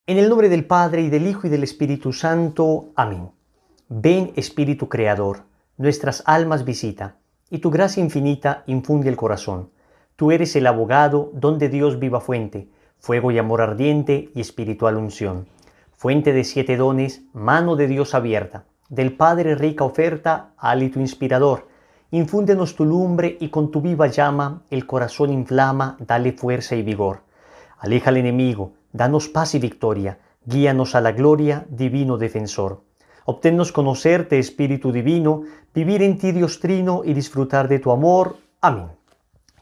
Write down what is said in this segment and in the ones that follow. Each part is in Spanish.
En el nombre del Padre, y del Hijo, y del Espíritu Santo. Amén. Ven, Espíritu Creador, nuestras almas visita, y tu gracia infinita infunde el corazón. Tú eres el abogado, don de Dios viva fuente, fuego y amor ardiente y espiritual unción. Fuente de 7 dones, mano de Dios abierta, del Padre rica oferta, hálito inspirador. Infúndenos tu lumbre y con tu viva llama el corazón inflama, dale fuerza y vigor. Aleja al enemigo, danos paz y victoria, guíanos a la gloria, divino defensor. Obténnos conocerte, Espíritu Divino, vivir en ti, Dios Trino, y disfrutar de tu amor. Amén.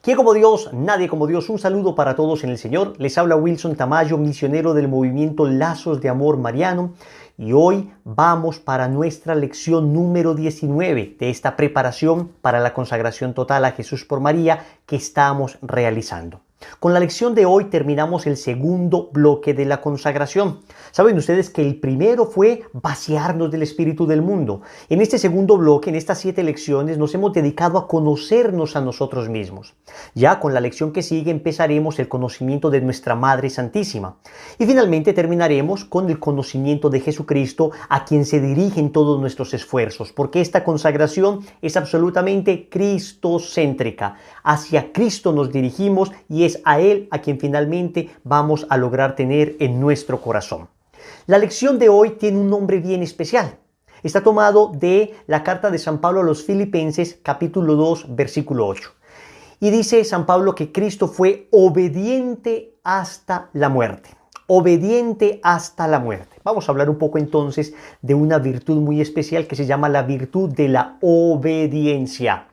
¿Quién como Dios? Nadie como Dios. Un saludo para todos en el Señor. Les habla Wilson Tamayo, misionero del movimiento Lazos de Amor Mariano. Y hoy vamos para nuestra lección número 19 de esta preparación para la consagración total a Jesús por María que estamos realizando. Con la lección de hoy terminamos el segundo bloque de la consagración. Saben ustedes que el primero fue vaciarnos del espíritu del mundo. En este segundo bloque, en estas 7 lecciones, nos hemos dedicado a conocernos a nosotros mismos. Ya con la lección que sigue empezaremos el conocimiento de nuestra Madre Santísima. Y finalmente terminaremos con el conocimiento de Jesucristo, a quien se dirigen todos nuestros esfuerzos, porque esta consagración es absolutamente cristocéntrica. Hacia Cristo nos dirigimos y es a Él a quien finalmente vamos a lograr tener en nuestro corazón. La lección de hoy tiene un nombre bien especial. Está tomado de la carta de San Pablo a los Filipenses, capítulo 2, versículo 8. Y dice San Pablo que Cristo fue obediente hasta la muerte. Obediente hasta la muerte. Vamos a hablar un poco entonces de una virtud muy especial que se llama la virtud de la obediencia.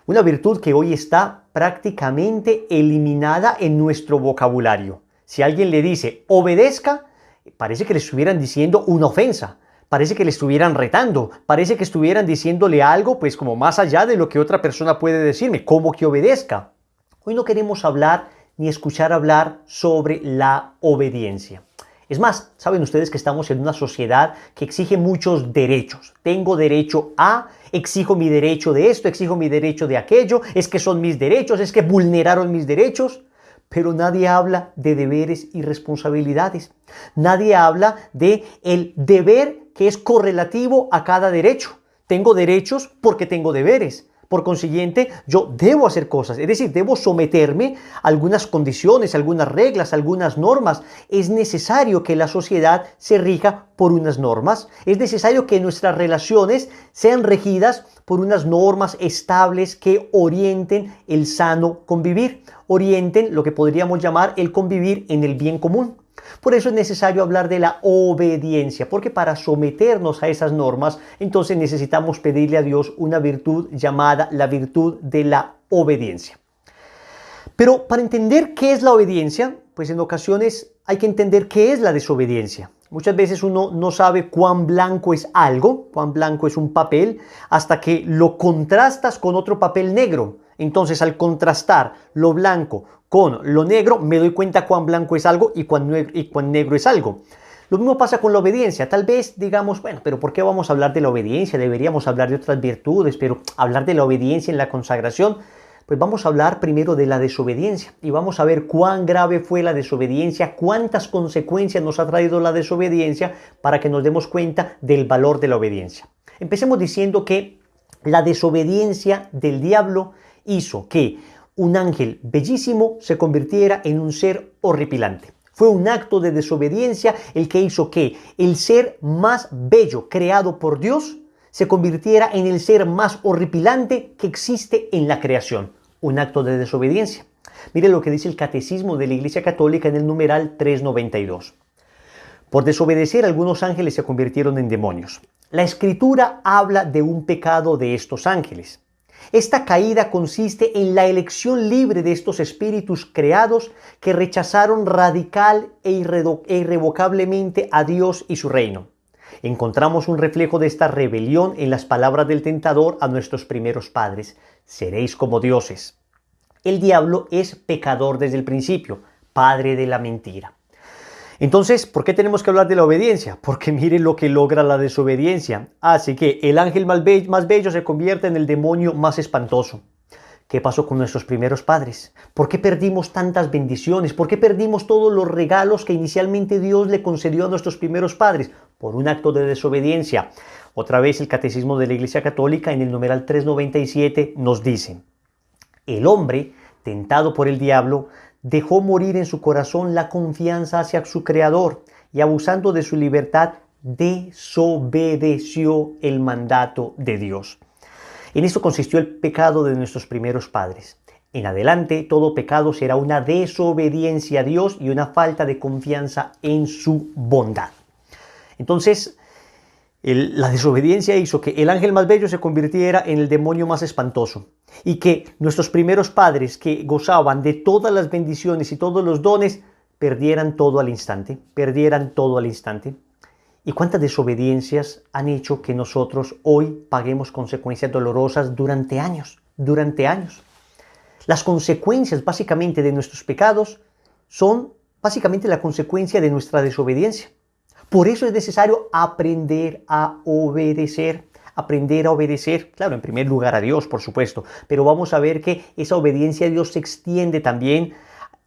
Una virtud que hoy está prácticamente eliminada en nuestro vocabulario. Si alguien le dice obedezca, parece que le estuvieran diciendo una ofensa, parece que le estuvieran retando, parece que estuvieran diciéndole algo pues como más allá de lo que otra persona puede decirme, ¿cómo que obedezca? Hoy no queremos hablar ni escuchar hablar sobre la obediencia. Es más, saben ustedes que estamos en una sociedad que exige muchos derechos. Tengo derecho a, exijo mi derecho de esto, exijo mi derecho de aquello, es que son mis derechos, es que vulneraron mis derechos. Pero nadie habla de deberes y responsabilidades. Nadie habla de el deber que es correlativo a cada derecho. Tengo derechos porque tengo deberes. Por consiguiente, yo debo hacer cosas, es decir, debo someterme a algunas condiciones, algunas reglas, algunas normas. Es necesario que la sociedad se rija por unas normas. Es necesario que nuestras relaciones sean regidas por unas normas estables que orienten el sano convivir, orienten lo que podríamos llamar el convivir en el bien común. Por eso es necesario hablar de la obediencia, porque para someternos a esas normas, entonces necesitamos pedirle a Dios una virtud llamada la virtud de la obediencia. Pero para entender qué es la obediencia, pues en ocasiones hay que entender qué es la desobediencia. Muchas veces uno no sabe cuán blanco es algo, cuán blanco es un papel, hasta que lo contrastas con otro papel negro. Entonces, al contrastar lo blanco con lo negro, me doy cuenta cuán blanco es algo y cuán negro es algo. Lo mismo pasa con la obediencia. Tal vez digamos, bueno, pero ¿por qué vamos a hablar de la obediencia? Deberíamos hablar de otras virtudes, pero hablar de la obediencia en la consagración, pues vamos a hablar primero de la desobediencia y vamos a ver cuán grave fue la desobediencia, cuántas consecuencias nos ha traído la desobediencia para que nos demos cuenta del valor de la obediencia. Empecemos diciendo que la desobediencia del diablo hizo que un ángel bellísimo se convirtiera en un ser horripilante. Fue un acto de desobediencia el que hizo que el ser más bello creado por Dios se convirtiera en el ser más horripilante que existe en la creación. Un acto de desobediencia. Mire lo que dice el Catecismo de la Iglesia Católica en el numeral 392. Por desobedecer, algunos ángeles se convirtieron en demonios. La Escritura habla de un pecado de estos ángeles. Esta caída consiste en la elección libre de estos espíritus creados que rechazaron radical e irrevocablemente a Dios y su reino. Encontramos un reflejo de esta rebelión en las palabras del tentador a nuestros primeros padres. Seréis como dioses. El diablo es pecador desde el principio, padre de la mentira. Entonces, ¿por qué tenemos que hablar de la obediencia? Porque miren lo que logra la desobediencia. Así que el ángel más bello se convierte en el demonio más espantoso. ¿Qué pasó con nuestros primeros padres? ¿Por qué perdimos tantas bendiciones? ¿Por qué perdimos todos los regalos que inicialmente Dios le concedió a nuestros primeros padres? Por un acto de desobediencia. Otra vez el Catecismo de la Iglesia Católica en el numeral 397 nos dice: el hombre, tentado por el diablo, dejó morir en su corazón la confianza hacia su Creador y, abusando de su libertad, desobedeció el mandato de Dios. En esto consistió el pecado de nuestros primeros padres. En adelante, todo pecado será una desobediencia a Dios y una falta de confianza en su bondad. Entonces, la desobediencia hizo que el ángel más bello se convirtiera en el demonio más espantoso, y que nuestros primeros padres, que gozaban de todas las bendiciones y todos los dones, perdieran todo al instante. ¿Y cuántas desobediencias han hecho que nosotros hoy paguemos consecuencias dolorosas durante años? Las consecuencias básicamente de nuestros pecados son básicamente la consecuencia de nuestra desobediencia. Por eso es necesario aprender a obedecer. Claro, en primer lugar a Dios, por supuesto, pero vamos a ver que esa obediencia a Dios se extiende también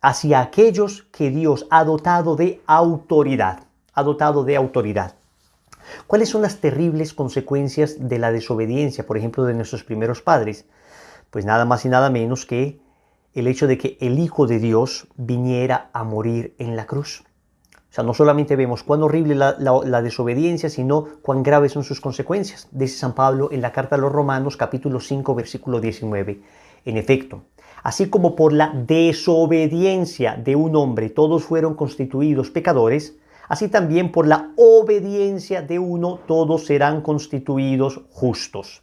hacia aquellos que Dios ha dotado de autoridad. ¿Cuáles son las terribles consecuencias de la desobediencia, por ejemplo, de nuestros primeros padres? Pues nada más y nada menos que el hecho de que el Hijo de Dios viniera a morir en la cruz. O sea, no solamente vemos cuán horrible la desobediencia, sino cuán graves son sus consecuencias. Dice San Pablo en la carta a los Romanos, capítulo 5, versículo 19. En efecto, así como por la desobediencia de un hombre todos fueron constituidos pecadores, así también por la obediencia de uno todos serán constituidos justos.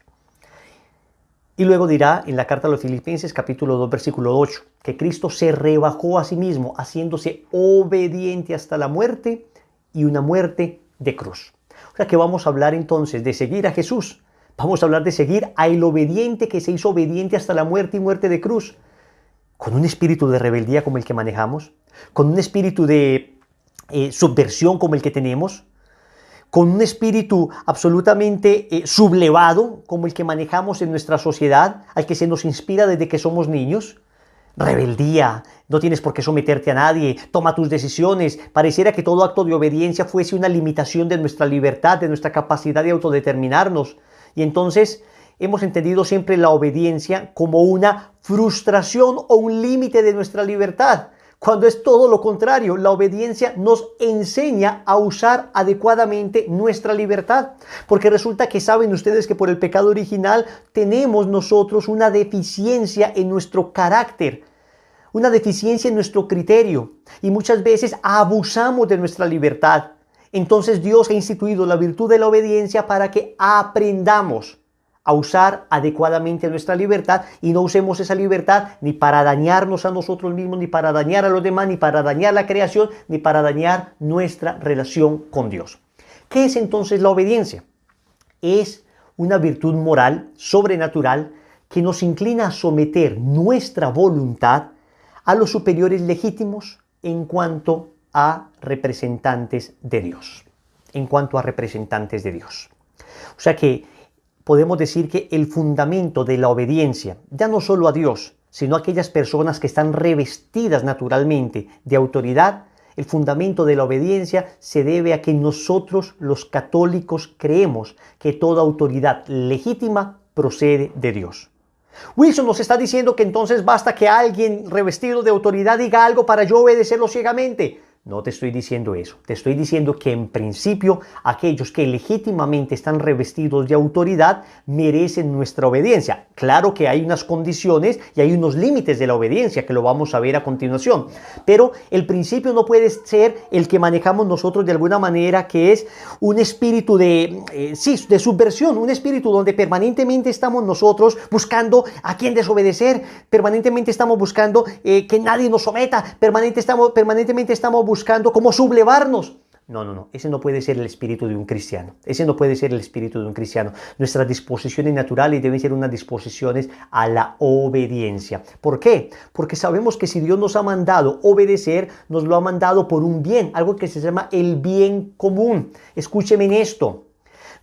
Y luego dirá en la carta a los Filipenses, capítulo 2, versículo 8, que Cristo se rebajó a sí mismo, haciéndose obediente hasta la muerte, y una muerte de cruz. O sea que vamos a hablar entonces de seguir a Jesús. Vamos a hablar de seguir a el obediente que se hizo obediente hasta la muerte y muerte de cruz. Con un espíritu de rebeldía como el que manejamos, con un espíritu de subversión como el que tenemos, con un espíritu absolutamente sublevado como el que manejamos en nuestra sociedad, al que se nos inspira desde que somos niños. Rebeldía, no tienes por qué someterte a nadie, toma tus decisiones. Pareciera que todo acto de obediencia fuese una limitación de nuestra libertad, de nuestra capacidad de autodeterminarnos. Y entonces hemos entendido siempre la obediencia como una frustración o un límite de nuestra libertad, cuando es todo lo contrario. La obediencia nos enseña a usar adecuadamente nuestra libertad, porque resulta que saben ustedes que por el pecado original tenemos nosotros una deficiencia en nuestro carácter, una deficiencia en nuestro criterio, y muchas veces abusamos de nuestra libertad. Entonces Dios ha instituido la virtud de la obediencia para que aprendamos a usar adecuadamente nuestra libertad, y no usemos esa libertad ni para dañarnos a nosotros mismos, ni para dañar a los demás, ni para dañar la creación, ni para dañar nuestra relación con Dios. ¿Qué es entonces la obediencia? Es una virtud moral sobrenatural que nos inclina a someter nuestra voluntad a los superiores legítimos en cuanto a representantes de Dios. O sea que podemos decir que el fundamento de la obediencia, ya no solo a Dios, sino a aquellas personas que están revestidas naturalmente de autoridad, el fundamento de la obediencia se debe a que nosotros los católicos creemos que toda autoridad legítima procede de Dios. Wilson nos está diciendo que entonces basta que alguien revestido de autoridad diga algo para yo obedecerlo ciegamente. No te estoy diciendo eso. Te estoy diciendo que en principio aquellos que legítimamente están revestidos de autoridad merecen nuestra obediencia. Claro que hay unas condiciones y hay unos límites de la obediencia que lo vamos a ver a continuación. Pero el principio no puede ser el que manejamos nosotros de alguna manera, que es un espíritu de subversión, un espíritu donde permanentemente estamos nosotros buscando a quién desobedecer, permanentemente estamos buscando que nadie nos someta, permanentemente estamos buscando cómo sublevarnos. No. Ese no puede ser el espíritu de un cristiano. Nuestras disposiciones naturales deben ser unas disposiciones a la obediencia. ¿Por qué? Porque sabemos que si Dios nos ha mandado obedecer, nos lo ha mandado por un bien, algo que se llama el bien común. Escúcheme en esto.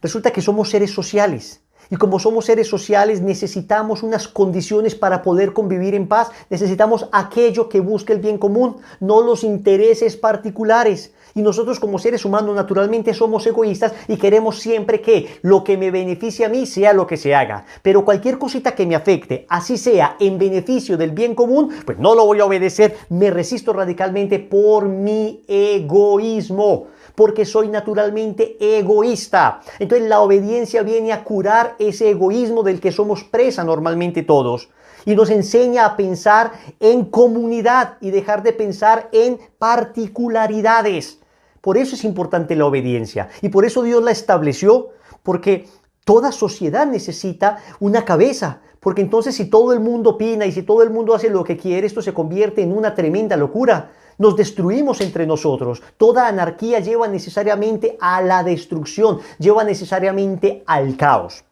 Resulta que somos seres sociales. Y como somos seres sociales, necesitamos unas condiciones para poder convivir en paz. Necesitamos aquello que busque el bien común, no los intereses particulares. Y nosotros como seres humanos naturalmente somos egoístas y queremos siempre que lo que me beneficie a mí sea lo que se haga. Pero cualquier cosita que me afecte, así sea en beneficio del bien común, pues no lo voy a obedecer. Me resisto radicalmente por mi egoísmo, porque soy naturalmente egoísta. Entonces la obediencia viene a curar ese egoísmo del que somos presa normalmente todos. Y nos enseña a pensar en comunidad y dejar de pensar en particularidades. Por eso es importante la obediencia. Y por eso Dios la estableció, porque toda sociedad necesita una cabeza. Porque entonces si todo el mundo opina y si todo el mundo hace lo que quiere, esto se convierte en una tremenda locura. Nos destruimos entre nosotros. Toda anarquía lleva necesariamente a la destrucción, lleva necesariamente al caos.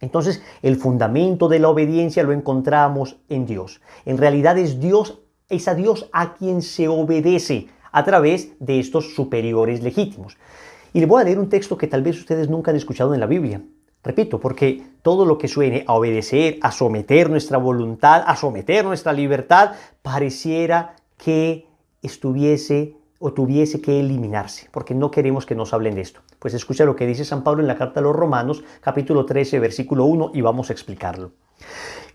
Entonces, el fundamento de la obediencia lo encontramos en Dios. En realidad es a Dios a quien se obedece a través de estos superiores legítimos. Y le voy a leer un texto que tal vez ustedes nunca han escuchado en la Biblia. Repito, porque todo lo que suene a obedecer, a someter nuestra voluntad, a someter nuestra libertad, pareciera que estuviese o tuviese que eliminarse, porque no queremos que nos hablen de esto. Pues escucha lo que dice San Pablo en la carta a los Romanos, capítulo 13, versículo 1, y vamos a explicarlo.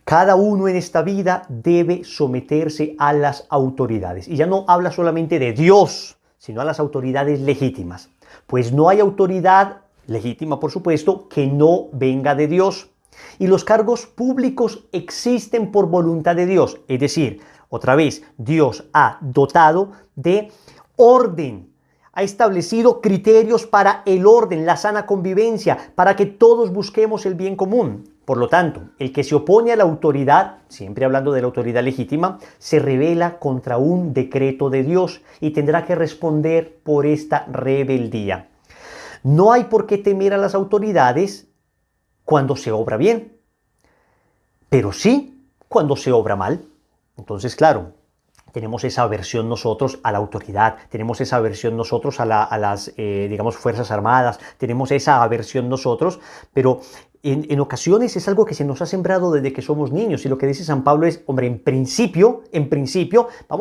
Cada uno en esta vida debe someterse a las autoridades. Y ya no habla solamente de Dios, sino a las autoridades legítimas. Pues no hay autoridad legítima, por supuesto, que no venga de Dios. Y los cargos públicos existen por voluntad de Dios. Es decir, otra vez, Dios ha dotado de orden, ha establecido criterios para el orden, la sana convivencia, para que todos busquemos el bien común. Por lo tanto, el que se opone a la autoridad, siempre hablando de la autoridad legítima, se rebela contra un decreto de Dios y tendrá que responder por esta rebeldía. No hay por qué temer a las autoridades cuando se obra bien, pero sí cuando se obra mal. Entonces, claro, tenemos esa aversión nosotros a la autoridad, tenemos esa aversión nosotros a las, digamos, Fuerzas Armadas, tenemos esa aversión nosotros, pero en ocasiones es algo que se nos ha sembrado desde que somos niños. Y lo que dice San Pablo es, hombre, en principio,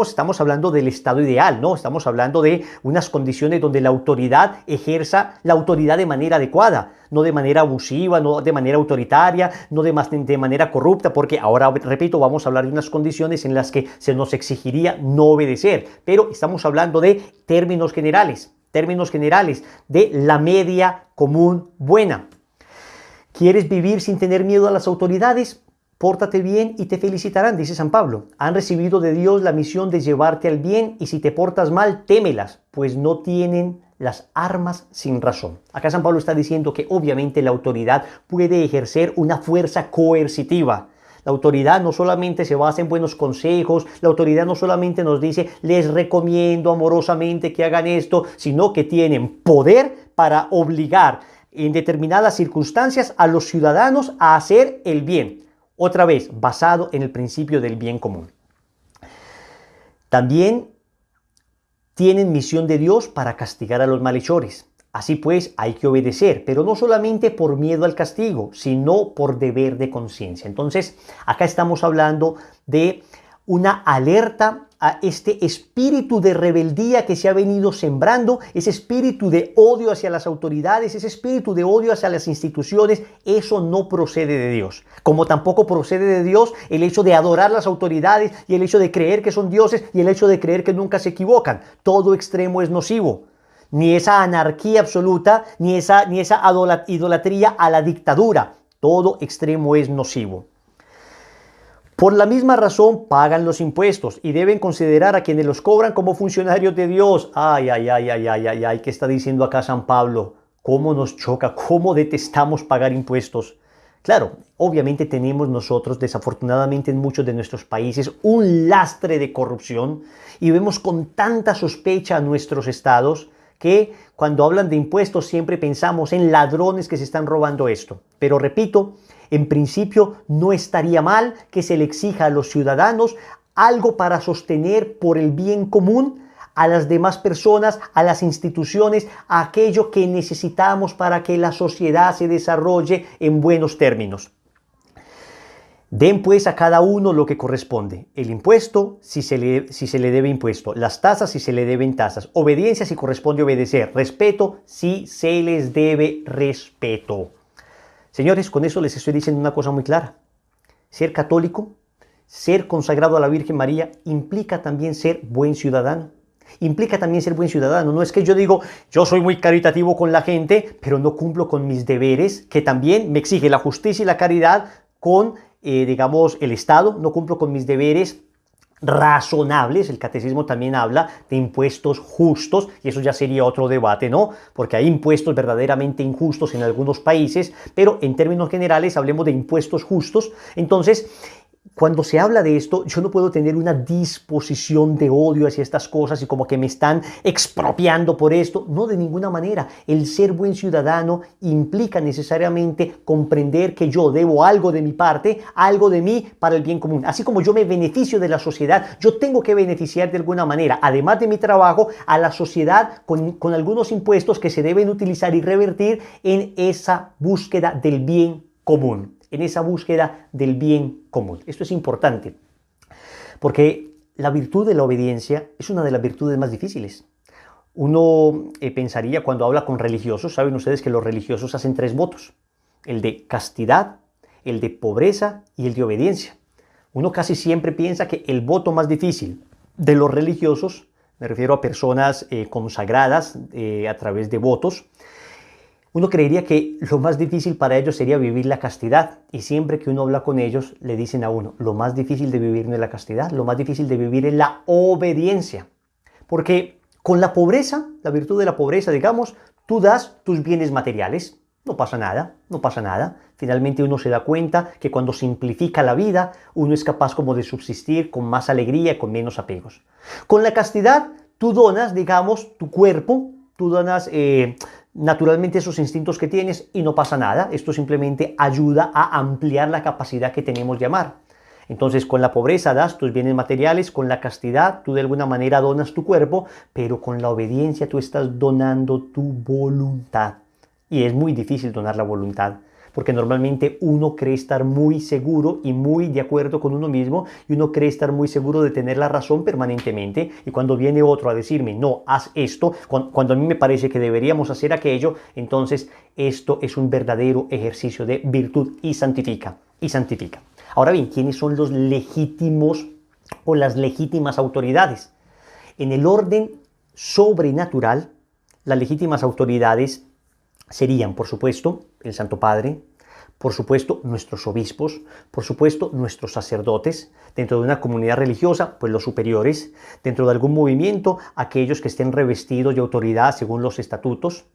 estamos hablando del estado ideal, ¿no? Estamos hablando de unas condiciones donde la autoridad ejerza la autoridad de manera adecuada, no de manera abusiva, no de manera autoritaria, no de manera corrupta, porque ahora, repito, vamos a hablar de unas condiciones en las que se nos exigiría no obedecer, pero estamos hablando de términos generales de la media común buena. ¿Quieres vivir sin tener miedo a las autoridades? Pórtate bien y te felicitarán, dice San Pablo. Han recibido de Dios la misión de llevarte al bien y si te portas mal, témelas, pues no tienen las armas sin razón. Acá San Pablo está diciendo que obviamente la autoridad puede ejercer una fuerza coercitiva. La autoridad no solamente se basa en buenos consejos, la autoridad no solamente nos dice, les recomiendo amorosamente que hagan esto, sino que tienen poder para obligar en determinadas circunstancias a los ciudadanos a hacer el bien. Otra vez, basado en el principio del bien común. También tienen misión de Dios para castigar a los malhechores. Así pues, hay que obedecer, pero no solamente por miedo al castigo, sino por deber de conciencia. Entonces, acá estamos hablando de una alerta a este espíritu de rebeldía que se ha venido sembrando, ese espíritu de odio hacia las autoridades, ese espíritu de odio hacia las instituciones. Eso no procede de Dios. Como tampoco procede de Dios el hecho de adorar las autoridades y el hecho de creer que son dioses y el hecho de creer que nunca se equivocan. Todo extremo es nocivo. Ni esa anarquía absoluta, ni esa idolatría a la dictadura. Todo extremo es nocivo. Por la misma razón pagan los impuestos y deben considerar a quienes los cobran como funcionarios de Dios. Ay, ¿qué está diciendo acá San Pablo? ¿Cómo nos choca? ¿Cómo detestamos pagar impuestos? Claro, obviamente tenemos nosotros, desafortunadamente en muchos de nuestros países, un lastre de corrupción y vemos con tanta sospecha a nuestros estados que cuando hablan de impuestos siempre pensamos en ladrones que se están robando esto. Pero repito, en principio no estaría mal que se le exija a los ciudadanos algo para sostener por el bien común a las demás personas, a las instituciones, a aquello que necesitamos para que la sociedad se desarrolle en buenos términos. Den pues a cada uno lo que corresponde. El impuesto, si se le debe impuesto. Las tasas, si se le deben tasas. Obediencia, si corresponde obedecer. Respeto, si se les debe respeto. Señores, con eso les estoy diciendo una cosa muy clara. Ser católico, ser consagrado a la Virgen María, implica también ser buen ciudadano. Implica también ser buen ciudadano. No es que yo digo, yo soy muy caritativo con la gente, pero no cumplo con mis deberes, que también me exige la justicia y la caridad con digamos, el Estado, no cumplo con mis deberes razonables. El catecismo también habla de impuestos justos y eso ya sería otro debate, ¿no? Porque hay impuestos verdaderamente injustos en algunos países, pero en términos generales hablemos de impuestos justos. Entonces, cuando se habla de esto, yo no puedo tener una disposición de odio hacia estas cosas y como que me están expropiando por esto. No, de ninguna manera. El ser buen ciudadano implica necesariamente comprender que yo debo algo de mi parte, algo de mí para el bien común. Así como yo me beneficio de la sociedad, yo tengo que beneficiar de alguna manera, además de mi trabajo, a la sociedad con algunos impuestos que se deben utilizar y revertir en esa búsqueda del bien común. En esa búsqueda del bien común. Esto es importante, porque la virtud de la obediencia es una de las virtudes más difíciles. Uno pensaría cuando habla con religiosos, saben ustedes que los religiosos hacen 3 votos, el de castidad, el de pobreza y el de obediencia. Uno casi siempre piensa que el voto más difícil de los religiosos, me refiero a personas consagradas a través de votos, uno creería que lo más difícil para ellos sería vivir la castidad. Y siempre que uno habla con ellos, le dicen a uno, lo más difícil de vivir no es la castidad, lo más difícil de vivir es la obediencia. Porque con la pobreza, la virtud de la pobreza, digamos, tú das tus bienes materiales. No pasa nada, no pasa nada. Finalmente uno se da cuenta que cuando simplifica la vida, uno es capaz como de subsistir con más alegría y con menos apegos. Con la castidad, tú donas, digamos, tu cuerpo, tú donas naturalmente esos instintos que tienes y no pasa nada. Esto simplemente ayuda a ampliar la capacidad que tenemos de amar. Entonces, con la pobreza das tus bienes materiales, con la castidad tú de alguna manera donas tu cuerpo, pero con la obediencia tú estás donando tu voluntad. Y es muy difícil donar la voluntad, porque normalmente uno cree estar muy seguro y muy de acuerdo con uno mismo, y uno cree estar muy seguro de tener la razón permanentemente, y cuando viene otro a decirme, no, haz esto, cuando a mí me parece que deberíamos hacer aquello, entonces esto es un verdadero ejercicio de virtud y santifica, y santifica. Ahora bien, ¿quiénes son los legítimos o las legítimas autoridades? En el orden sobrenatural, las legítimas autoridades serían, por supuesto, el Santo Padre, por supuesto, nuestros obispos, por supuesto, nuestros sacerdotes, dentro de una comunidad religiosa, pues los superiores, dentro de algún movimiento, aquellos que estén revestidos de autoridad según los estatutos.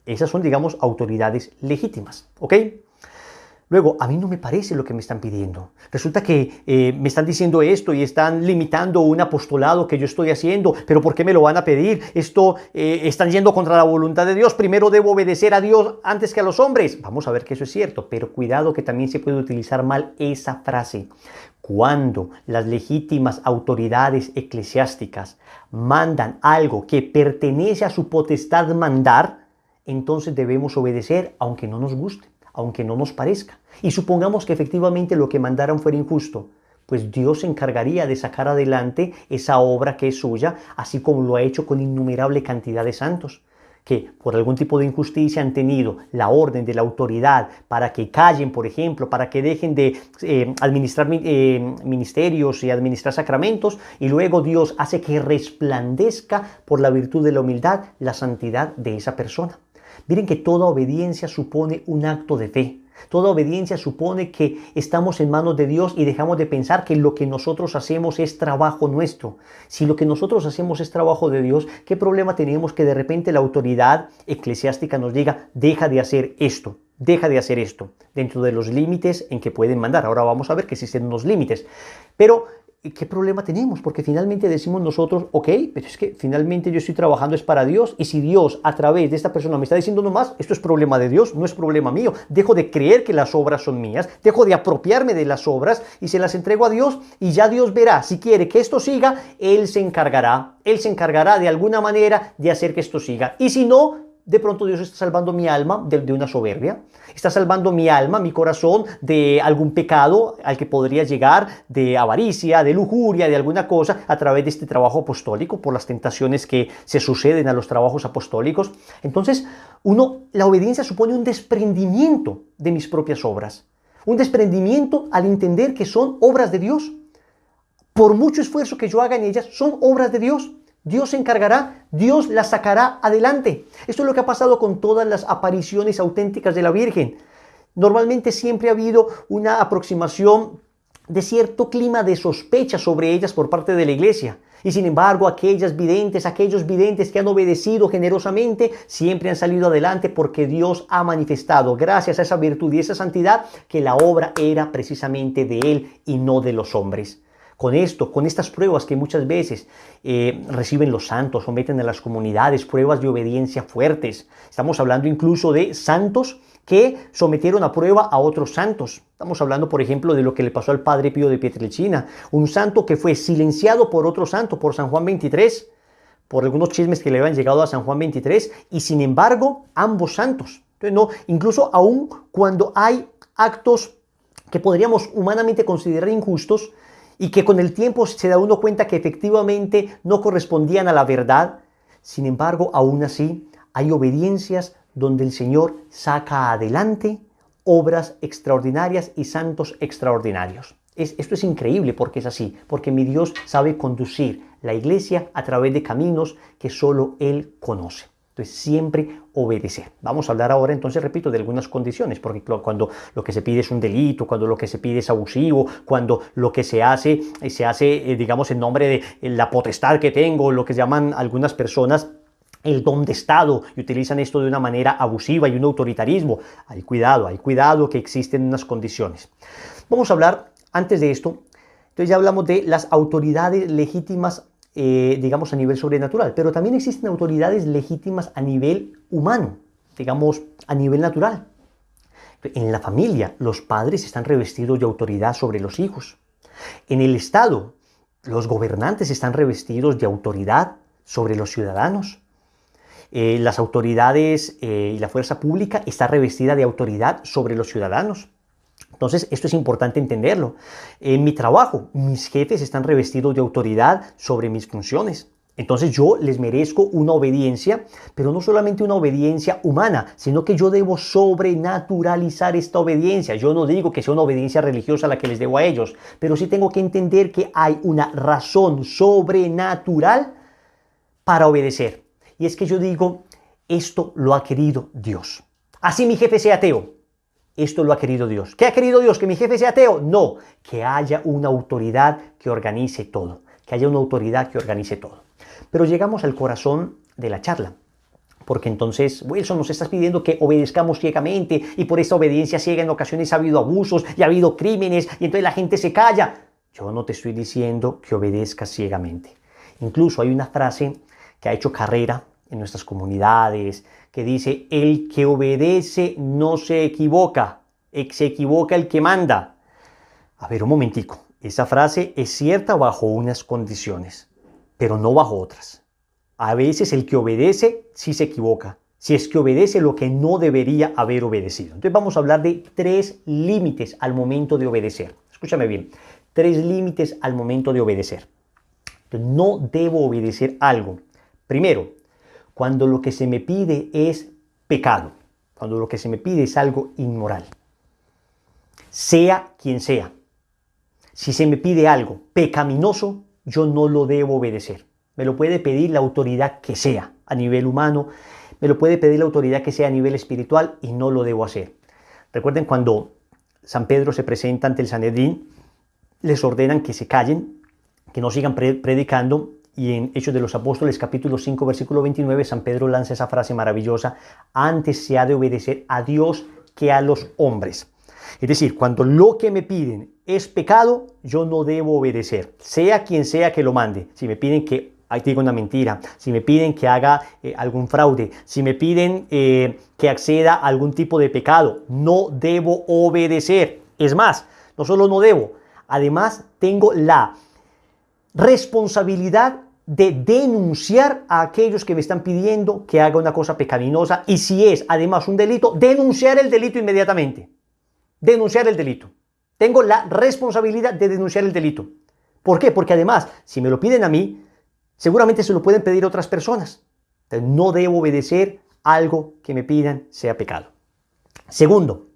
Esas son, digamos, autoridades legítimas, ¿ok? Luego, a mí no me parece lo que me están pidiendo. Resulta que me están diciendo esto y están limitando un apostolado que yo estoy haciendo, pero ¿por qué me lo van a pedir? Esto están yendo contra la voluntad de Dios. Primero debo obedecer a Dios antes que a los hombres. Vamos a ver que eso es cierto, pero cuidado que también se puede utilizar mal esa frase. Cuando las legítimas autoridades eclesiásticas mandan algo que pertenece a su potestad mandar, entonces debemos obedecer aunque no nos guste, aunque no nos parezca. Y supongamos que efectivamente lo que mandaron fuera injusto, pues Dios se encargaría de sacar adelante esa obra que es suya, así como lo ha hecho con innumerable cantidad de santos, que por algún tipo de injusticia han tenido la orden de la autoridad para que callen, por ejemplo, para que dejen de administrar ministerios y administrar sacramentos, y luego Dios hace que resplandezca por la virtud de la humildad la santidad de esa persona. Miren que toda obediencia supone un acto de fe. Toda obediencia supone que estamos en manos de Dios y dejamos de pensar que lo que nosotros hacemos es trabajo nuestro. Si lo que nosotros hacemos es trabajo de Dios, ¿qué problema tenemos que de repente la autoridad eclesiástica nos diga, deja de hacer esto, dentro de los límites en que pueden mandar? Ahora vamos a ver que existen unos límites. Pero ¿qué problema tenemos? Porque finalmente decimos nosotros, ok, pero es que finalmente yo estoy trabajando es para Dios, y si Dios a través de esta persona me está diciendo no más, esto es problema de Dios, no es problema mío. Dejo de creer que las obras son mías, dejo de apropiarme de las obras y se las entrego a Dios, y ya Dios verá. Si quiere que esto siga, Él se encargará de alguna manera de hacer que esto siga. Y si no, de pronto Dios está salvando mi alma de una soberbia, está salvando mi alma, mi corazón, de algún pecado al que podría llegar, de avaricia, de lujuria, de alguna cosa, a través de este trabajo apostólico, por las tentaciones que se suceden a los trabajos apostólicos. Entonces, la obediencia supone un desprendimiento de mis propias obras, un desprendimiento al entender que son obras de Dios. Por mucho esfuerzo que yo haga en ellas, son obras de Dios. Dios se encargará, Dios las sacará adelante. Esto es lo que ha pasado con todas las apariciones auténticas de la Virgen. Normalmente siempre ha habido una aproximación de cierto clima de sospecha sobre ellas por parte de la Iglesia. Y sin embargo, aquellos videntes que han obedecido generosamente, siempre han salido adelante porque Dios ha manifestado, gracias a esa virtud y esa santidad, que la obra era precisamente de Él y no de los hombres. Con estas pruebas que muchas veces reciben los santos, someten a las comunidades, pruebas de obediencia fuertes. Estamos hablando incluso de santos que sometieron a prueba a otros santos. Estamos hablando, por ejemplo, de lo que le pasó al Padre Pío de Pietrelcina, un santo que fue silenciado por otro santo, por San Juan XXIII, por algunos chismes que le habían llegado a San Juan XXIII, y sin embargo, ambos santos. Entonces, no, incluso aún cuando hay actos que podríamos humanamente considerar injustos, y que con el tiempo se da uno cuenta que efectivamente no correspondían a la verdad, sin embargo, aún así, hay obediencias donde el Señor saca adelante obras extraordinarias y santos extraordinarios. Esto es increíble porque es así, porque mi Dios sabe conducir la iglesia a través de caminos que solo Él conoce. Entonces, siempre obedecer. Vamos a hablar ahora, entonces, repito, de algunas condiciones, porque cuando lo que se pide es un delito, cuando lo que se pide es abusivo, cuando lo que se hace, digamos, en nombre de la potestad que tengo, lo que llaman algunas personas el don de Estado, y utilizan esto de una manera abusiva y un autoritarismo. Hay cuidado que existen unas condiciones. Vamos a hablar, antes de esto, entonces ya hablamos de las autoridades legítimas, digamos, a nivel sobrenatural, pero también existen autoridades legítimas a nivel humano, digamos, a nivel natural. En la familia, los padres están revestidos de autoridad sobre los hijos. En el Estado, los gobernantes están revestidos de autoridad sobre los ciudadanos. Las autoridades y la fuerza pública está revestida de autoridad sobre los ciudadanos. Entonces, esto es importante entenderlo. En mi trabajo, mis jefes están revestidos de autoridad sobre mis funciones. Entonces, yo les merezco una obediencia, pero no solamente una obediencia humana, sino que yo debo sobrenaturalizar esta obediencia. Yo no digo que sea una obediencia religiosa la que les debo a ellos, pero sí tengo que entender que hay una razón sobrenatural para obedecer. Y es que yo digo, esto lo ha querido Dios. Así mi jefe sea ateo. Esto lo ha querido Dios. ¿Qué ha querido Dios? ¿Que mi jefe sea ateo? No, que haya una autoridad que organice todo. Que haya una autoridad que organice todo. Pero llegamos al corazón de la charla. Porque entonces, Wilson, nos estás pidiendo que obedezcamos ciegamente, y por esa obediencia ciega en ocasiones ha habido abusos y ha habido crímenes, y entonces la gente se calla. Yo no te estoy diciendo que obedezcas ciegamente. Incluso hay una frase que ha hecho carrera en nuestras comunidades, que dice, el que obedece no se equivoca el que manda. A ver, un momentico, esa frase es cierta bajo unas condiciones, pero no bajo otras. A veces el que obedece sí se equivoca, si es que obedece lo que no debería haber obedecido. Entonces vamos a hablar de 3 límites al momento de obedecer. Escúchame bien, 3 límites al momento de obedecer. Entonces, no debo obedecer algo. Primero, cuando lo que se me pide es pecado, cuando lo que se me pide es algo inmoral, sea quien sea. Si se me pide algo pecaminoso, yo no lo debo obedecer. Me lo puede pedir la autoridad que sea a nivel humano, me lo puede pedir la autoridad que sea a nivel espiritual, y no lo debo hacer. Recuerden cuando San Pedro se presenta ante el Sanedrín, les ordenan que se callen, que no sigan predicando. Y en Hechos de los Apóstoles, capítulo 5, versículo 29, San Pedro lanza esa frase maravillosa: antes se ha de obedecer a Dios que a los hombres. Es decir, cuando lo que me piden es pecado, yo no debo obedecer, sea quien sea que lo mande. Si me piden que diga una mentira, si me piden que haga algún fraude, si me piden que acceda a algún tipo de pecado, no debo obedecer. Es más, no solo no debo, además tengo la responsabilidad de denunciar a aquellos que me están pidiendo que haga una cosa pecaminosa, y si es además un delito, denunciar el delito inmediatamente. Denunciar el delito. Tengo la responsabilidad de denunciar el delito. ¿Por qué? Porque además, si me lo piden a mí, seguramente se lo pueden pedir a otras personas. Entonces, no debo obedecer algo que me pidan sea pecado. Segundo,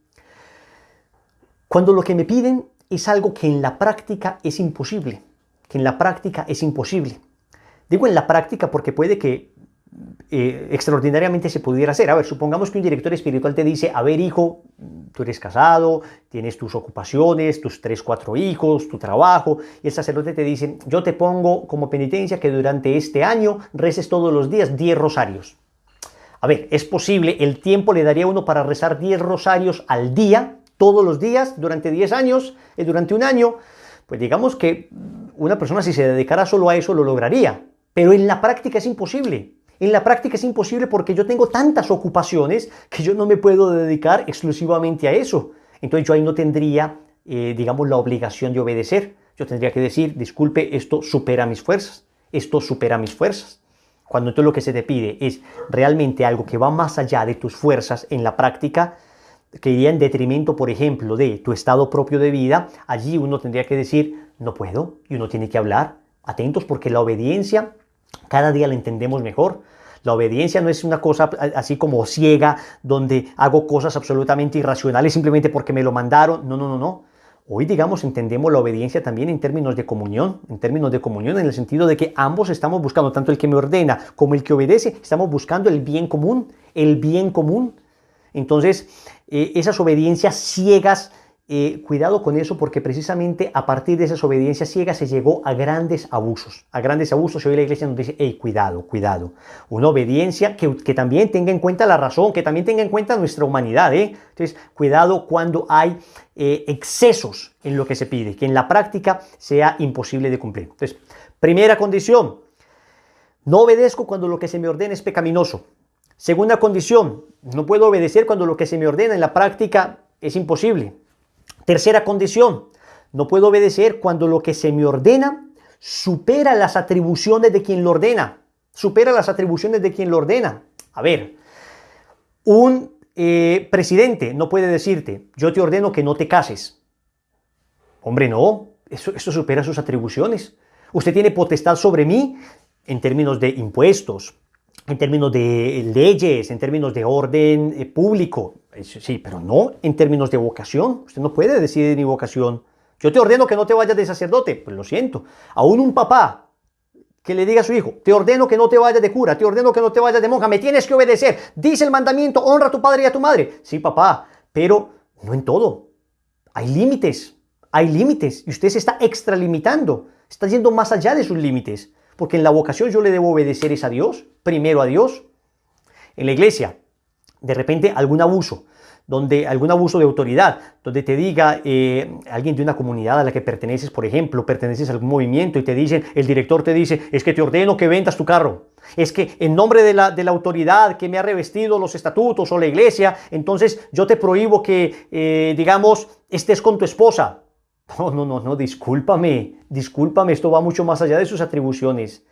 cuando lo que me piden es algo que en la práctica es imposible. Que en la práctica es imposible. Digo en la práctica porque puede que extraordinariamente se pudiera hacer. A ver, supongamos que un director espiritual te dice: a ver, hijo, tú eres casado, tienes tus ocupaciones, tus 3, 4 hijos, tu trabajo, y el sacerdote te dice: yo te pongo como penitencia que durante este año reces todos los días 10 rosarios. A ver, es posible, el tiempo le daría a uno para rezar 10 rosarios al día, todos los días, durante 10 años, durante un año. Pues digamos que una persona, si se dedicara solo a eso, lo lograría. Pero en la práctica es imposible. En la práctica es imposible porque yo tengo tantas ocupaciones que yo no me puedo dedicar exclusivamente a eso. Entonces yo ahí no tendría, digamos, la obligación de obedecer. Yo tendría que decir: disculpe, esto supera mis fuerzas. Esto supera mis fuerzas. Cuando entonces lo que se te pide es realmente algo que va más allá de tus fuerzas en la práctica, que iría en detrimento, por ejemplo, de tu estado propio de vida, allí uno tendría que decir: no puedo, y uno tiene que hablar. Atentos, porque la obediencia cada día la entendemos mejor. La obediencia no es una cosa así como ciega, donde hago cosas absolutamente irracionales simplemente porque me lo mandaron. No, no, no, no. Hoy, digamos, entendemos la obediencia también en términos de comunión, en el sentido de que ambos estamos buscando, tanto el que me ordena como el que obedece, estamos buscando el bien común, el bien común. Entonces, esas obediencias ciegas, cuidado con eso, porque precisamente a partir de esas obediencias ciegas se llegó a grandes abusos. A grandes abusos. Y hoy la iglesia nos dice: hey, cuidado, cuidado. Una obediencia que también tenga en cuenta la razón, que también tenga en cuenta nuestra humanidad. Entonces, cuidado cuando hay excesos en lo que se pide, que en la práctica sea imposible de cumplir. Entonces, primera condición: no obedezco cuando lo que se me ordena es pecaminoso. Segunda condición: no puedo obedecer cuando lo que se me ordena en la práctica es imposible. Tercera condición: no puedo obedecer cuando lo que se me ordena supera las atribuciones de quien lo ordena. Supera las atribuciones de quien lo ordena. A ver, un presidente no puede decirte: yo te ordeno que no te cases. Hombre, no, eso supera sus atribuciones. Usted tiene potestad sobre mí en términos de impuestos, en términos de leyes, en términos de orden público. Sí, pero no en términos de vocación. Usted no puede decidir mi vocación. Yo te ordeno que no te vayas de sacerdote. Pues lo siento. Aún un papá que le diga a su hijo: te ordeno que no te vayas de cura, te ordeno que no te vayas de monja, me tienes que obedecer. Dice el mandamiento: honra a tu padre y a tu madre. Sí, papá, pero no en todo. Hay límites. Hay límites. Y usted se está extralimitando. Está yendo más allá de sus límites. Porque en la vocación yo le debo obedecer es a Dios, primero a Dios. En la iglesia, de repente algún abuso de autoridad, donde te diga alguien de una comunidad a la que perteneces, por ejemplo, perteneces a algún movimiento y te dicen, el director te dice: es que te ordeno que vendas tu carro. Es que en nombre de la autoridad que me ha revestido los estatutos o la iglesia, entonces yo te prohíbo que, digamos, estés con tu esposa. No, discúlpame, esto va mucho más allá de sus atribuciones.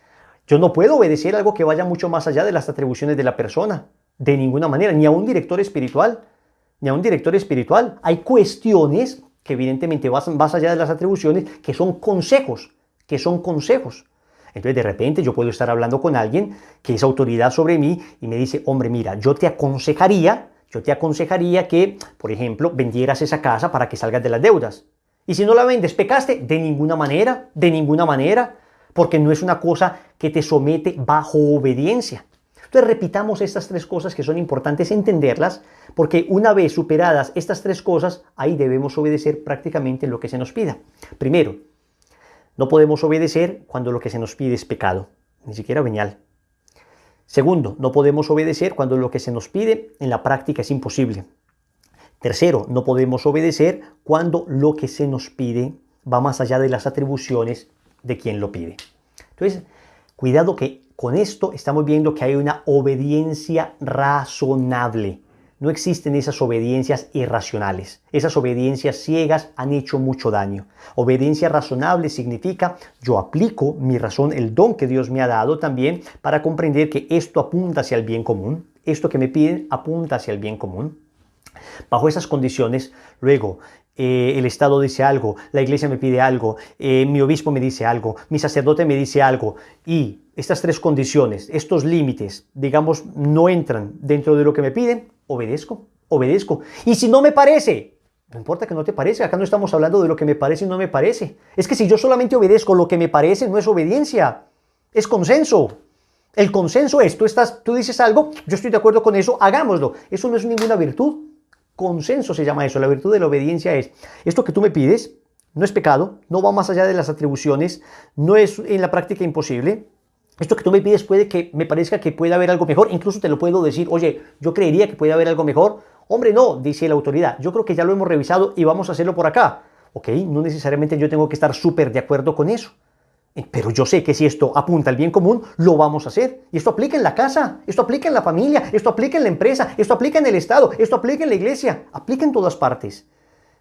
Yo no puedo obedecer algo que vaya mucho más allá de las atribuciones de la persona, de ninguna manera, ni a un director espiritual, Hay cuestiones que evidentemente van más allá de las atribuciones, que son consejos, Entonces de repente yo puedo estar hablando con alguien que es autoridad sobre mí y me dice: hombre, mira, yo te aconsejaría que, por ejemplo, vendieras esa casa para que salgas de las deudas. Y si no la vendes, ¿pecaste? De ninguna manera, porque no es una cosa que te somete bajo obediencia. Entonces repitamos estas 3 cosas que son importantes entenderlas, porque una vez superadas estas 3 cosas, ahí debemos obedecer prácticamente lo que se nos pida. Primero, no podemos obedecer cuando lo que se nos pide es pecado, ni siquiera venial. Segundo, no podemos obedecer cuando lo que se nos pide en la práctica es imposible. Tercero, no podemos obedecer cuando lo que se nos pide va más allá de las atribuciones de quien lo pide. Entonces, cuidado que con esto estamos viendo que hay una obediencia razonable. No existen esas obediencias irracionales. Esas obediencias ciegas han hecho mucho daño. Obediencia razonable significa yo aplico mi razón, el don que Dios me ha dado también para comprender que esto apunta hacia el bien común. Esto que me piden apunta hacia el bien común. Bajo esas condiciones, luego, el Estado dice algo, la iglesia me pide algo, mi obispo me dice algo, mi sacerdote me dice algo, y estas tres condiciones, estos límites, digamos, no entran dentro de lo que me piden, obedezco. Y si no me parece, no importa que no te parezca, acá no estamos hablando de lo que me parece y no me parece. Es que si yo solamente obedezco lo que me parece, no es obediencia, es consenso. El consenso es, tú dices algo, yo estoy de acuerdo con eso, hagámoslo. Eso no es ninguna virtud. Consenso se llama eso. La virtud de la obediencia es, esto que tú me pides no es pecado, no va más allá de las atribuciones, no es en la práctica imposible. Esto que tú me pides puede que me parezca que puede haber algo mejor, incluso te lo puedo decir, oye, yo creería que puede haber algo mejor. Hombre, no, dice la autoridad, yo creo que ya lo hemos revisado y vamos a hacerlo por acá. Ok, no necesariamente yo tengo que estar súper de acuerdo con eso. Pero yo sé que si esto apunta al bien común, lo vamos a hacer. Y esto aplica en la casa, esto aplica en la familia, esto aplica en la empresa, esto aplica en el Estado, esto aplica en la iglesia, aplica en todas partes.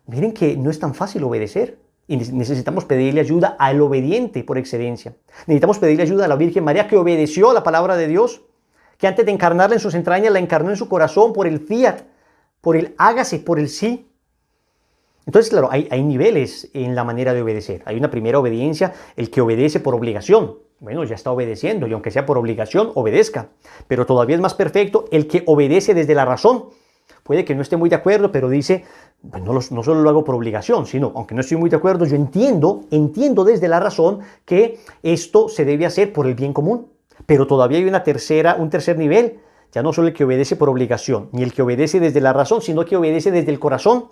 Miren que no es tan fácil obedecer. Y necesitamos pedirle ayuda al obediente por excelencia. Necesitamos pedirle ayuda a la Virgen María que obedeció a la palabra de Dios, que antes de encarnarla en sus entrañas, la encarnó en su corazón por el fiat, por el hágase, por el sí. Entonces, claro, hay niveles en la manera de obedecer. Hay una primera obediencia, el que obedece por obligación. Bueno, ya está obedeciendo y aunque sea por obligación, obedezca. Pero todavía es más perfecto el que obedece desde la razón. Puede que no esté muy de acuerdo, pero dice, pues no solo lo hago por obligación, sino, aunque no estoy muy de acuerdo, yo entiendo desde la razón que esto se debe hacer por el bien común. Pero todavía hay un tercer nivel. Ya no solo el que obedece por obligación, ni el que obedece desde la razón, sino que obedece desde el corazón.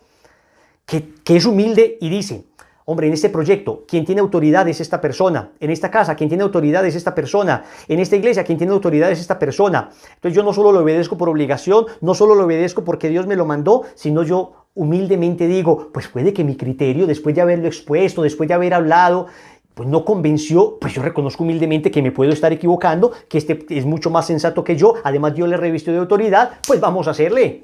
Que es humilde y dice, hombre, en este proyecto, quien tiene autoridad es esta persona, en esta casa, quien tiene autoridad es esta persona, en esta iglesia, quien tiene autoridad es esta persona. Entonces yo no solo lo obedezco por obligación, no solo lo obedezco porque Dios me lo mandó, sino yo humildemente digo, pues puede que mi criterio, después de haberlo expuesto, después de haber hablado, pues no convenció, pues yo reconozco humildemente que me puedo estar equivocando, que este es mucho más sensato que yo, además yo le revisto de autoridad, pues vamos a hacerle,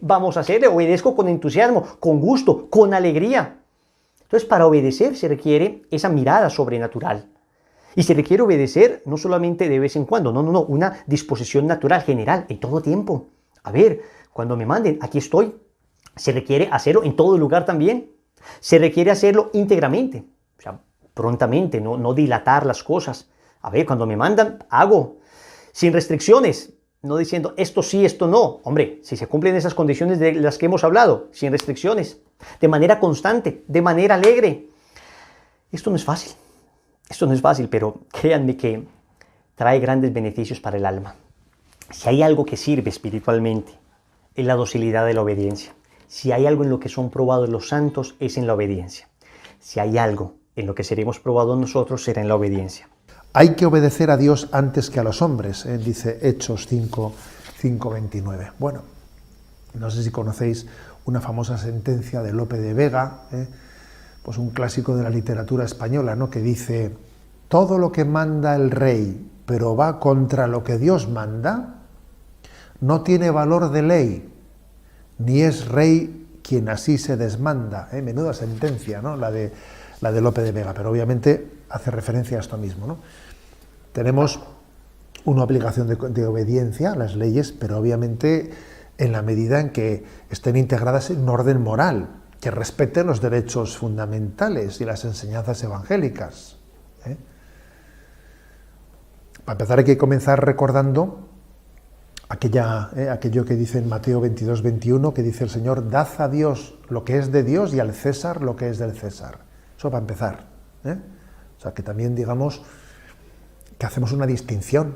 obedezco con entusiasmo, con gusto, con alegría. Entonces para obedecer se requiere esa mirada sobrenatural. Y se requiere obedecer no solamente de vez en cuando, no, una disposición natural, general, en todo tiempo. A ver, cuando me manden, aquí estoy. Se requiere hacerlo en todo lugar también. Se requiere hacerlo íntegramente, o sea, prontamente, no dilatar las cosas. A ver, cuando me mandan, hago. Sin restricciones, no diciendo esto sí, esto no. Hombre, si se cumplen esas condiciones de las que hemos hablado, sin restricciones, de manera constante, de manera alegre. Esto no es fácil, pero créanme que trae grandes beneficios para el alma. Si hay algo que sirve espiritualmente, es la docilidad de la obediencia. Si hay algo en lo que son probados los santos, es en la obediencia. Si hay algo en lo que seremos probados nosotros, será en la obediencia. Hay que obedecer a Dios antes que a los hombres, dice Hechos 5:29. Bueno, no sé si conocéis una famosa sentencia de Lope de Vega, pues un clásico de la literatura española, ¿no? Que dice, todo lo que manda el rey, pero va contra lo que Dios manda, no tiene valor de ley, ni es rey quien así se desmanda. Menuda sentencia, ¿no? La de Lope de Vega, pero obviamente hace referencia a esto mismo, ¿no? Tenemos una obligación de obediencia a las leyes, pero obviamente en la medida en que estén integradas en un orden moral, que respeten los derechos fundamentales y las enseñanzas evangélicas. Para empezar hay que comenzar recordando aquello que dice en Mateo 22:21, que dice el Señor, dad a Dios lo que es de Dios y al César lo que es del César. Eso para empezar. O sea, que también digamos que hacemos una distinción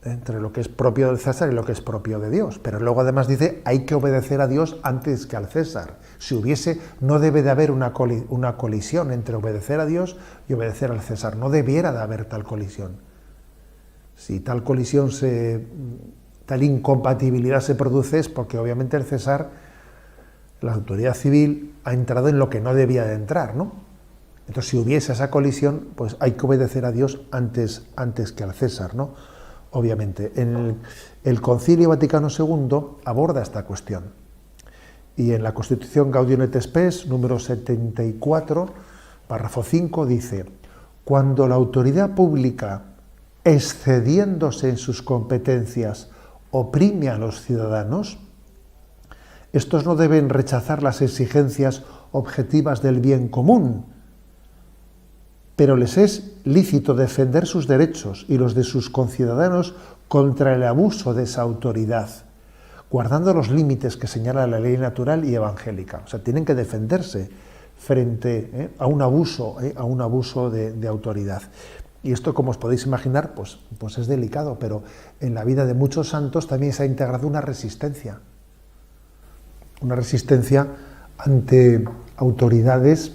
entre lo que es propio del César y lo que es propio de Dios. Pero luego además dice, hay que obedecer a Dios antes que al César. Si hubiese, no debe de haber una colisión entre obedecer a Dios y obedecer al César. No debiera de haber tal colisión. Si tal colisión, tal incompatibilidad se produce es porque obviamente el César La autoridad civil ha entrado en lo que no debía de entrar, ¿no? Entonces, si hubiese esa colisión, pues hay que obedecer a Dios antes que al César, ¿no? Obviamente. El Concilio Vaticano II aborda esta cuestión. Y en la Constitución Gaudium et Spes, número 74, párrafo 5, dice: cuando la autoridad pública, excediéndose en sus competencias, oprime a los ciudadanos, estos no deben rechazar las exigencias objetivas del bien común, pero les es lícito defender sus derechos y los de sus conciudadanos contra el abuso de esa autoridad, guardando los límites que señala la ley natural y evangélica. O sea, tienen que defenderse frente a un abuso de autoridad. Y esto, como os podéis imaginar, pues es delicado, pero en la vida de muchos santos también se ha integrado una resistencia ante autoridades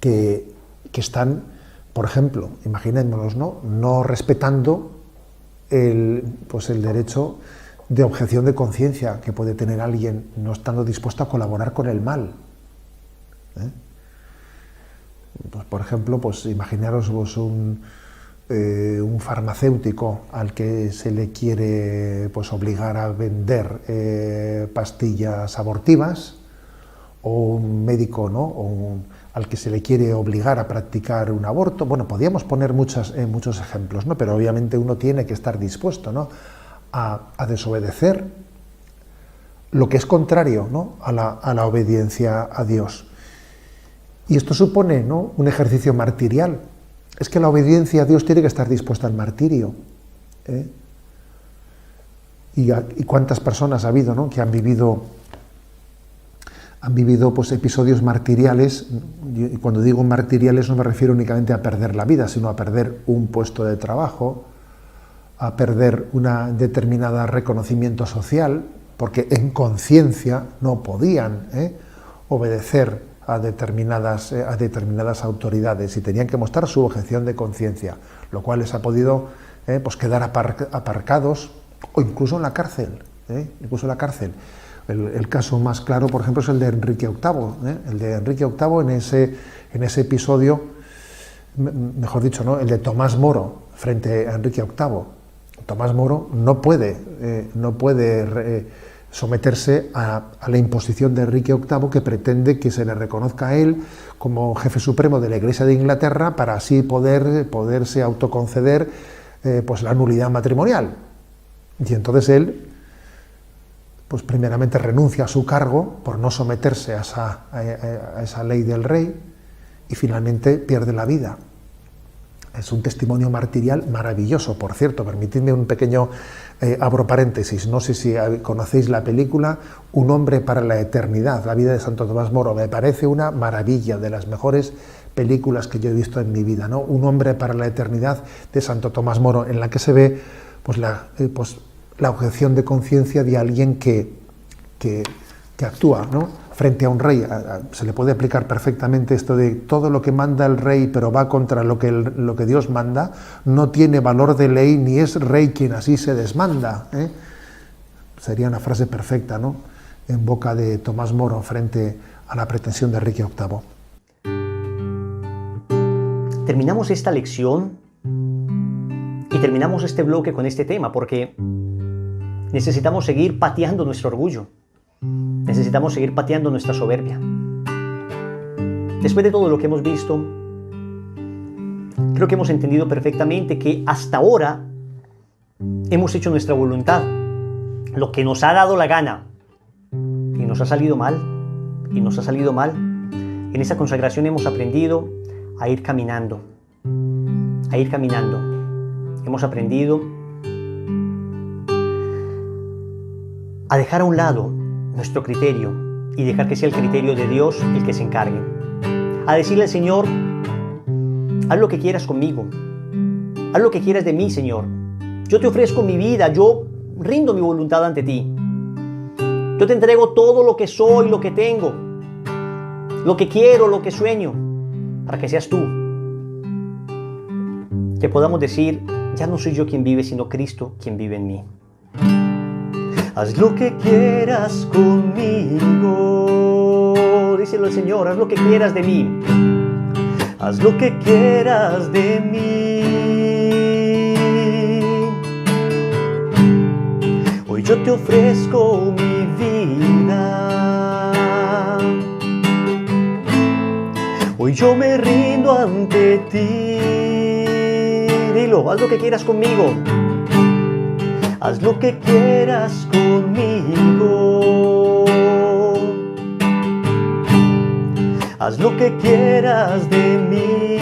que están, por ejemplo, imaginémonos, no respetando el derecho de objeción de conciencia que puede tener alguien no estando dispuesto a colaborar con el mal. Pues, por ejemplo, pues imaginaros un farmacéutico al que se le quiere pues obligar a vender pastillas abortivas, o un médico, al que se le quiere obligar a practicar un aborto. Bueno, podríamos poner muchos ejemplos, ¿no? Pero obviamente uno tiene que estar dispuesto, ¿no?, a desobedecer lo que es contrario, ¿no?, a la obediencia a Dios. Y esto supone, ¿no?, un ejercicio martirial. Es que la obediencia a Dios tiene que estar dispuesta al martirio. Y cuántas personas ha habido, ¿no?, que han vivido pues episodios martiriales. Y cuando digo martiriales no me refiero únicamente a perder la vida, sino a perder un puesto de trabajo, a perder una determinada reconocimiento social, porque en conciencia no podían obedecer a determinadas autoridades y tenían que mostrar su objeción de conciencia, lo cual les ha podido pues quedar aparcados o incluso en la cárcel. El caso más claro, por ejemplo, es el de Enrique VIII. El de Enrique VIII en ese episodio, mejor dicho, ¿no?, el de Tomás Moro frente a Enrique VIII. Tomás Moro no puede someterse a la imposición de Enrique VIII, que pretende que se le reconozca a él como jefe supremo de la Iglesia de Inglaterra para así poderse autoconceder pues la nulidad matrimonial. Y entonces él, pues primeramente renuncia a su cargo por no someterse a esa ley del rey y finalmente pierde la vida. Es un testimonio martirial maravilloso, por cierto. Permitidme un pequeño, abro paréntesis, no sé si conocéis la película Un hombre para la eternidad, la vida de Santo Tomás Moro. Me parece una maravilla, de las mejores películas que yo he visto en mi vida, ¿no? Un hombre para la eternidad de Santo Tomás Moro, en la que se ve pues la objeción de conciencia de alguien que actúa, ¿no?, frente a un rey. Se le puede aplicar perfectamente esto de todo lo que manda el rey pero va contra lo que Dios manda, no tiene valor de ley ni es rey quien así se desmanda. Sería una frase perfecta, ¿no?, en boca de Tomás Moro frente a la pretensión de Enrique VIII. Terminamos esta lección y terminamos este bloque con este tema porque necesitamos seguir pateando nuestro orgullo. Necesitamos seguir pateando nuestra soberbia. Después de todo lo que hemos visto, creo que hemos entendido perfectamente que hasta ahora hemos hecho nuestra voluntad, lo que nos ha dado la gana, y nos ha salido mal, En esa consagración hemos aprendido a ir caminando, Hemos aprendido a dejar a un lado nuestro criterio y dejar que sea el criterio de Dios el que se encargue. A decirle al Señor: haz lo que quieras conmigo, haz lo que quieras de mí, Señor. Yo te ofrezco mi vida, yo rindo mi voluntad ante ti. Yo te entrego todo lo que soy, lo que tengo, lo que quiero, lo que sueño, para que seas tú. Que podamos decir: ya no soy yo quien vive, sino Cristo quien vive en mí. Haz lo que quieras conmigo. Díselo al Señor, haz lo que quieras de mí. Haz lo que quieras de mí. Hoy yo te ofrezco mi vida. Hoy yo me rindo ante ti. Dilo, haz lo que quieras conmigo. Haz lo que quieras conmigo. Haz lo que quieras de mí.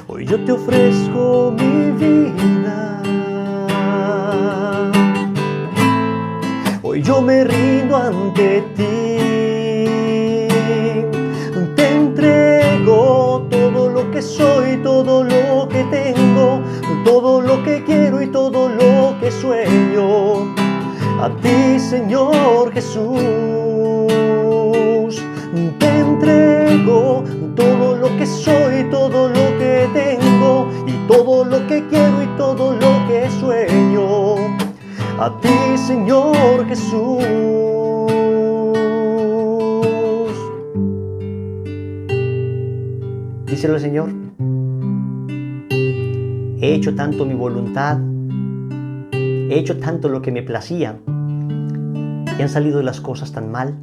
Hoy yo te ofrezco mi vida. Hoy yo me rindo ante ti. Te entrego todo lo que soy, todo lo que tengo, todo lo que quiero y todo lo que sueño. A ti, Señor Jesús, te entrego todo lo que soy, todo lo que tengo y todo lo que quiero y todo lo que sueño. A ti, Señor Jesús. Díselo al Señor. He hecho tanto mi voluntad, he hecho tanto lo que me placía y han salido las cosas tan mal.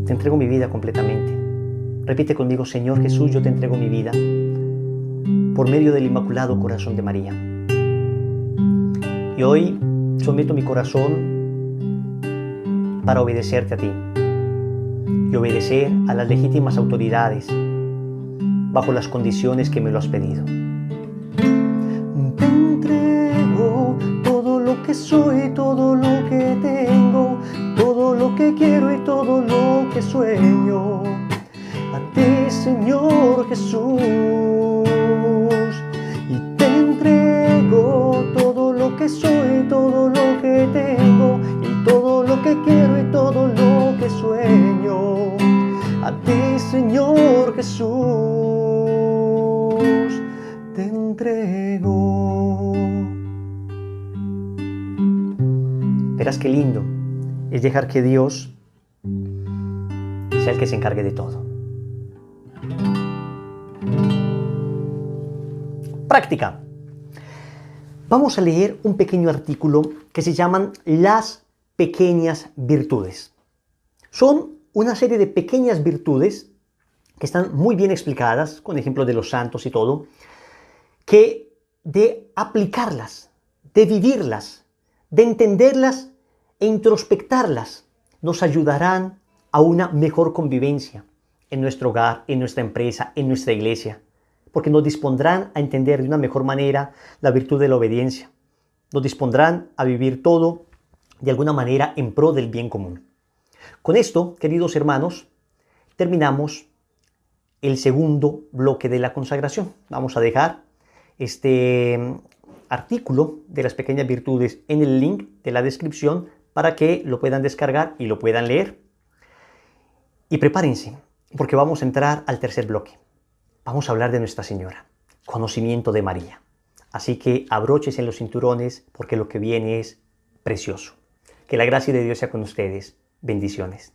Te entrego mi vida completamente. Repite conmigo: Señor Jesús, yo te entrego mi vida por medio del Inmaculado Corazón de María. Y hoy someto mi corazón para obedecerte a ti y obedecer a las legítimas autoridades bajo las condiciones que me lo has pedido. Te entrego todo lo que soy, todo lo que tengo, todo lo que quiero y todo lo que sueño. A ti, Señor Jesús, y te entrego todo lo que soy, todo lo que tengo y todo lo que quiero y todo lo que sueño. A ti, Señor Jesús, te entrego. Verás qué lindo es dejar que Dios sea el que se encargue de todo. Práctica. Vamos a leer un pequeño artículo que se llaman Las pequeñas virtudes. Son una serie de pequeñas virtudes que están muy bien explicadas, con ejemplos de los santos y todo, que de aplicarlas, de vivirlas, de entenderlas e introspectarlas, nos ayudarán a una mejor convivencia en nuestro hogar, en nuestra empresa, en nuestra iglesia, porque nos dispondrán a entender de una mejor manera la virtud de la obediencia. Nos dispondrán a vivir todo de alguna manera en pro del bien común. Con esto, queridos hermanos, terminamos el segundo bloque de la consagración. Vamos a dejar este artículo de las pequeñas virtudes en el link de la descripción para que lo puedan descargar y lo puedan leer. Y prepárense, porque vamos a entrar al tercer bloque. Vamos a hablar de Nuestra Señora, conocimiento de María. Así que abróchense los cinturones porque lo que viene es precioso. Que la gracia de Dios sea con ustedes. Bendiciones.